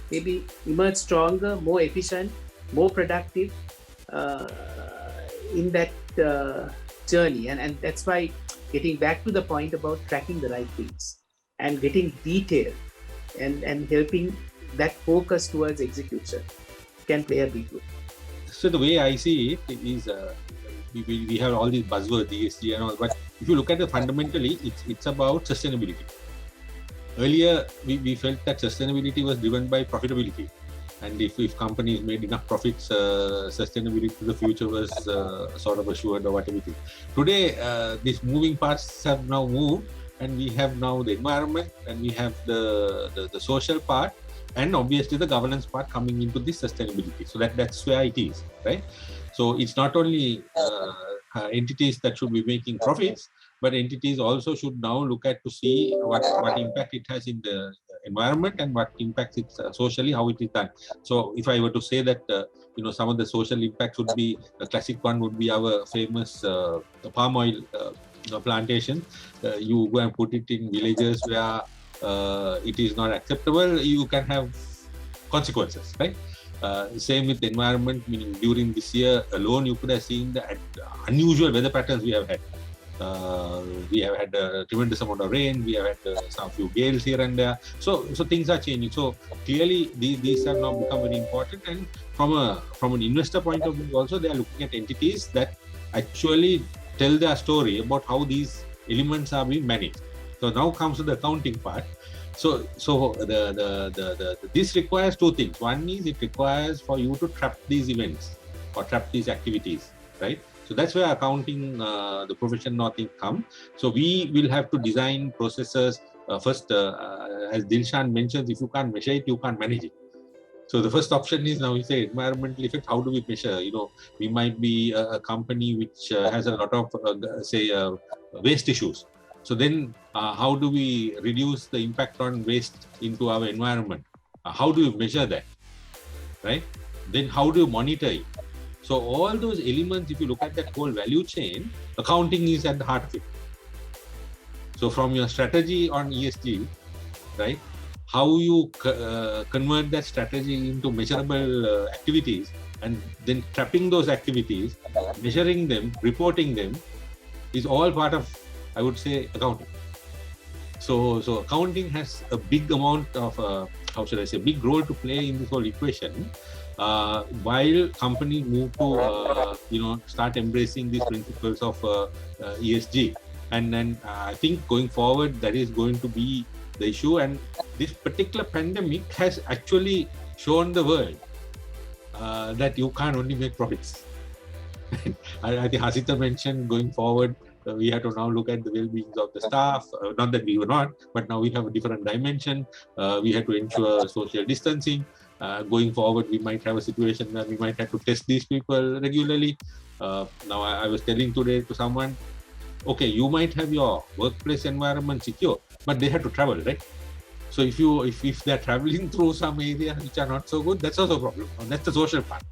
Speaker 3: maybe emerge stronger, more efficient, more productive in that journey. And that's why getting back to the point about tracking the right things and getting detailed and helping that focus towards execution can play a big role.
Speaker 2: So the way I see it is, we have all these buzzwords, ESG and all, but if you look at it fundamentally, it's about sustainability. Earlier, we felt that sustainability was driven by profitability. And if companies made enough profits, sustainability to the future was sort of assured or whatever it is. Today, these moving parts have now moved, and we have now the environment, and we have the social part, and obviously the governance part coming into this sustainability. So that's where it is, right? So it's not only entities that should be making profits, but entities also should now look at to see what impact it has in the environment and what impacts it socially, how it is done. So if I were to say that, some of the social impacts would be, a classic one would be our famous palm oil plantation. You go and put it in villages where it is not acceptable, you can have consequences, right? Same with the environment, meaning during this year alone, you could have seen the unusual weather patterns we have had. We have had a tremendous amount of rain, we have had some few gales here and there. So things are changing. So clearly these have now become very important, and from an investor point of view also, they are looking at entities that actually tell their story about how these elements are being managed. So now comes to the accounting part. So this requires two things. One is it requires for you to trap these events or trap these activities, right? So that's where accounting, the profession now come. So we will have to design processes. First, as Dilshan mentions, if you can't measure it, you can't manage it. So the first option is, now we say environmental effect. How do we measure? We might be a company which has a lot of, waste issues. So then how do we reduce the impact on waste into our environment? How do you measure that, right? Then how do you monitor it? So all those elements, if you look at that whole value chain, accounting is at the heart of it. So from your strategy on ESG, right, how you convert that strategy into measurable activities, and then trapping those activities, measuring them, reporting them, is all part of, I would say, accounting. So accounting has a big amount of, big role to play in this whole equation. While companies move to, start embracing these principles of ESG. And then I think going forward, that is going to be the issue. And this particular pandemic has actually shown the world that you can't only make profits. I think Hasita mentioned going forward, we have to now look at the well-being of the staff. Not that we were not, but now we have a different dimension. We have to ensure social distancing. Going forward, we might have a situation where we might have to test these people regularly. Now, I was telling today to someone, okay, you might have your workplace environment secure, but they have to travel, right? So if they're traveling through some areas which are not so good, that's also a problem. That's the social part.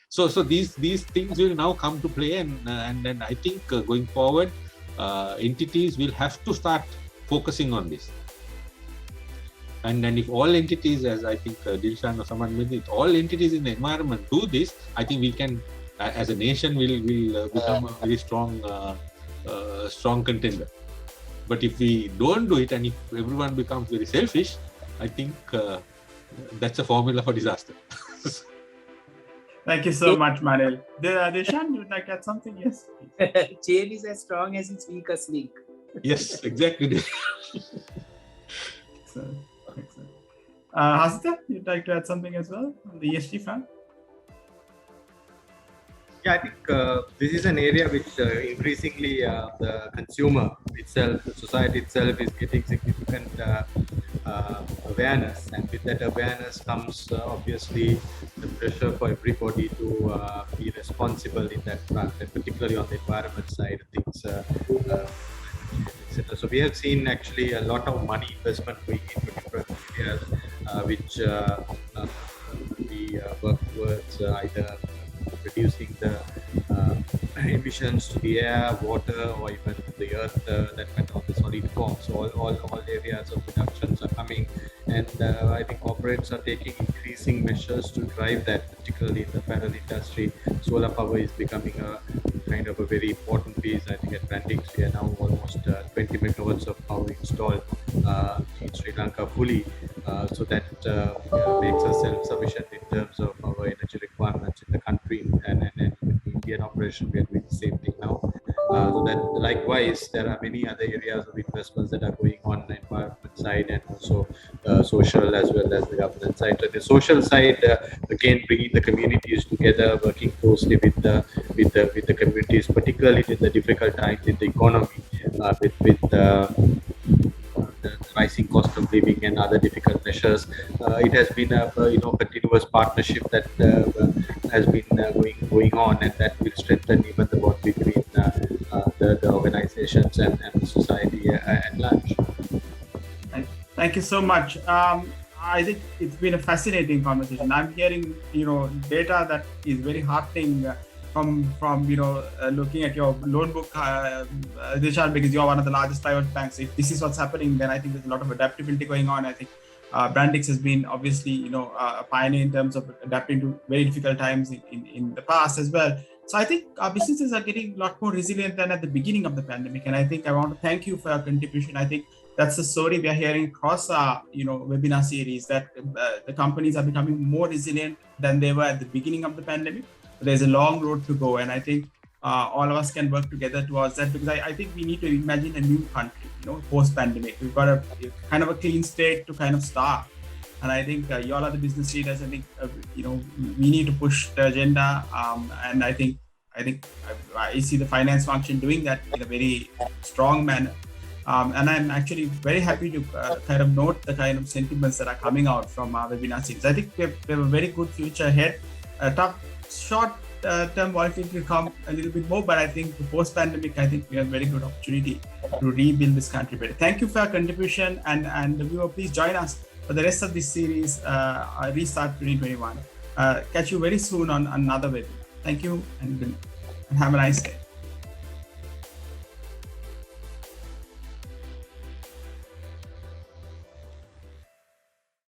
Speaker 2: So these things will now come to play, and then I think going forward, entities will have to start focusing on this. And then if all entities, as I think Dilshan or someone mentioned, if all entities in the environment do this, I think we can, as a nation, will become a very strong contender. But if we don't do it, and if everyone becomes very selfish, I think that's a formula for disaster.
Speaker 1: Thank you so much, Manil. Dilshan, you would like to add something? Yes.
Speaker 3: Chain is as strong as its weakest link.
Speaker 2: Yes, exactly.
Speaker 1: Excellent. Hasita, you'd like to add something as well on the ESG front?
Speaker 4: Yeah, I think this is an area which increasingly the consumer itself, the society itself, is getting significant awareness, and with that awareness comes obviously the pressure for everybody to be responsible in that front, and particularly on the environment side of things. So we have seen actually a lot of money investment going into different areas, which we work towards either reducing the emissions to the air, water, or even the earth that went on the solid form. So all areas of reductions are coming, and I think corporates are taking increasing measures to drive that, particularly in the apparel industry. Solar power is becoming a kind of a very important piece. I think at Brandix we are now almost 20 megawatts of power installed in Sri Lanka fully, so that makes us self-sufficient in terms of our energy requirements in the country, and in the Indian operation we are doing the same thing now. So that likewise there are many other areas of investments that are going on the environment side, and also social as well as the government side. So the social side, again, bringing the communities together, working closely with the communities, particularly in the difficult times in the economy, with the rising cost of living and other difficult measures. It has been a continuous partnership that has been going on, and that will strengthen even the bond between the organizations and the society at large.
Speaker 1: Thank you so much. I think it's been a fascinating conversation. I'm hearing data that is very heartening from looking at your loan book, Dilshan, because you're one of the largest private banks. If this is what's happening, then I think there's a lot of adaptability going on. I think Brandix has been obviously a pioneer in terms of adapting to very difficult times in the past as well. So I think our businesses are getting a lot more resilient than at the beginning of the pandemic. And I think I want to thank you for your contribution. I think that's the story we are hearing across our webinar series, that the companies are becoming more resilient than they were at the beginning of the pandemic. There's a long road to go, and I think all of us can work together towards that, because I think we need to imagine a new country, post-pandemic. We've got a kind of a clean state to kind of start, and I think you all are the business leaders. I think we need to push the agenda, and I think I see the finance function doing that in a very strong manner, and I'm actually very happy to kind of note the kind of sentiments that are coming out from our webinar series. I think we have a very good future ahead. Short-term volatility will come a little bit more, but I think the post-pandemic, I think we have a very good opportunity to rebuild this country better. Thank you for your contribution, and viewer, please join us for the rest of this series, Restart 2021. Catch you very soon on another webinar. Thank you, and have a nice day.